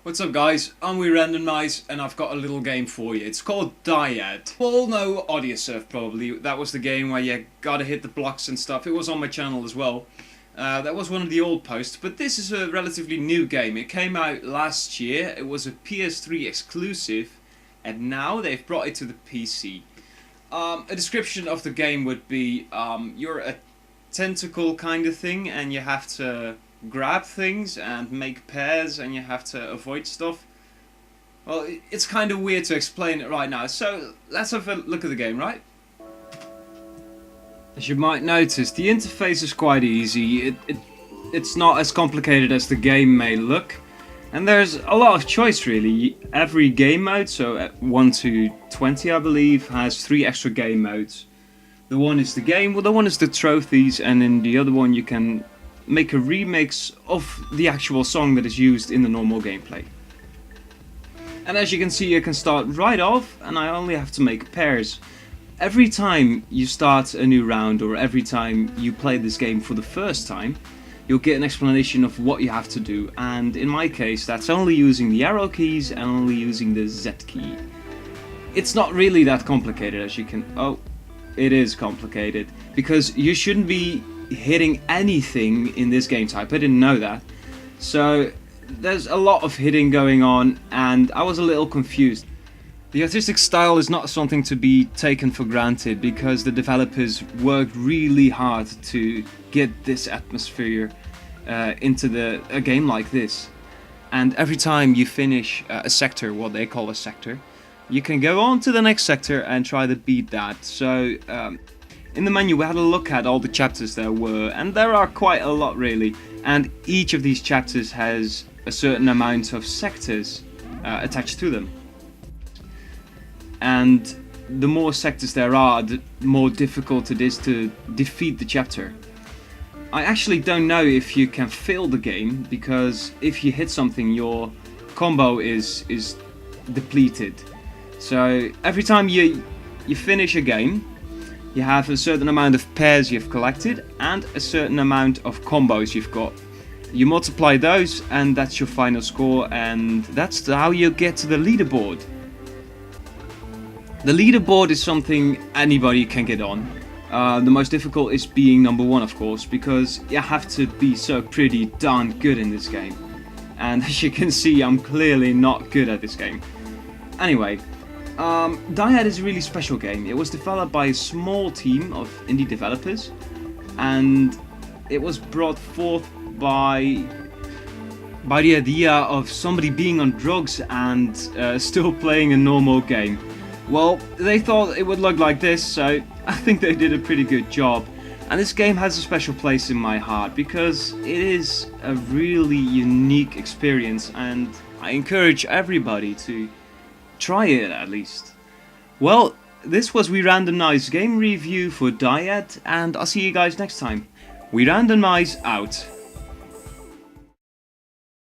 What's up guys, I'm DYAD and I've got a little game for you. It's called DYAD. You all know Audiosurf probably. That was the game where you gotta hit the blocks and stuff. It was on my channel as well. That was one of the old posts, but this is a relatively new game. It came out last year, it was a PS3 exclusive, and now they've brought it to the PC. A description of the game would be, you're a tentacle kind of thing and you have to grab things and make pairs and you have to avoid stuff. Well, it's kind of weird to explain it right now, so let's have a look at the game, right? As you might notice, the interface is quite easy. It's not as complicated as the game may look, and there's a lot of choice really. Every game mode, so at 1 to 20 I believe, has 3 extra game modes. The one is the game, well, the one is the trophies, and in the other one you can make a remix of the actual song that is used in the normal gameplay. And as you can see, you can start right off, and I only have to make pairs. Every time you start a new round, or every time you play this game for the first time, you'll get an explanation of what you have to do, and in my case that's only using the arrow keys and only using the Z key. It's not really that complicated, as you can... oh, it is complicated, because you shouldn't be hitting anything in this game type. I didn't know that. So there's a lot of hitting going on and I was a little confused. The artistic style is not something to be taken for granted because the developers worked really hard to get this atmosphere into a game like this. And every time you finish a sector, what they call a sector, you can go on to the next sector and try to beat that. So in the menu we had a look at all the chapters there were, and there are quite a lot really, and each of these chapters has a certain amount of sectors attached to them. And the more sectors there are, the more difficult it is to defeat the chapter. I actually don't know if you can fail the game, because if you hit something your combo is depleted. So every time you finish a game, you have a certain amount of pairs you've collected and a certain amount of combos you've got. You multiply those and that's your final score, and that's how you get to the leaderboard. The leaderboard is something anybody can get on. The most difficult is being number 1, of course, because you have to be so pretty darn good in this game. And as you can see, I'm clearly not good at this game. Anyway, DYAD is a really special game. It was developed by a small team of indie developers, and it was brought forth by the idea of somebody being on drugs and still playing a normal game. Well, they thought it would look like this, so I think they did a pretty good job. And this game has a special place in my heart because it is a really unique experience, and I encourage everybody to try it at least. Well, this was DYAD game review for DYAD, and I'll see you guys next time. DYAD out.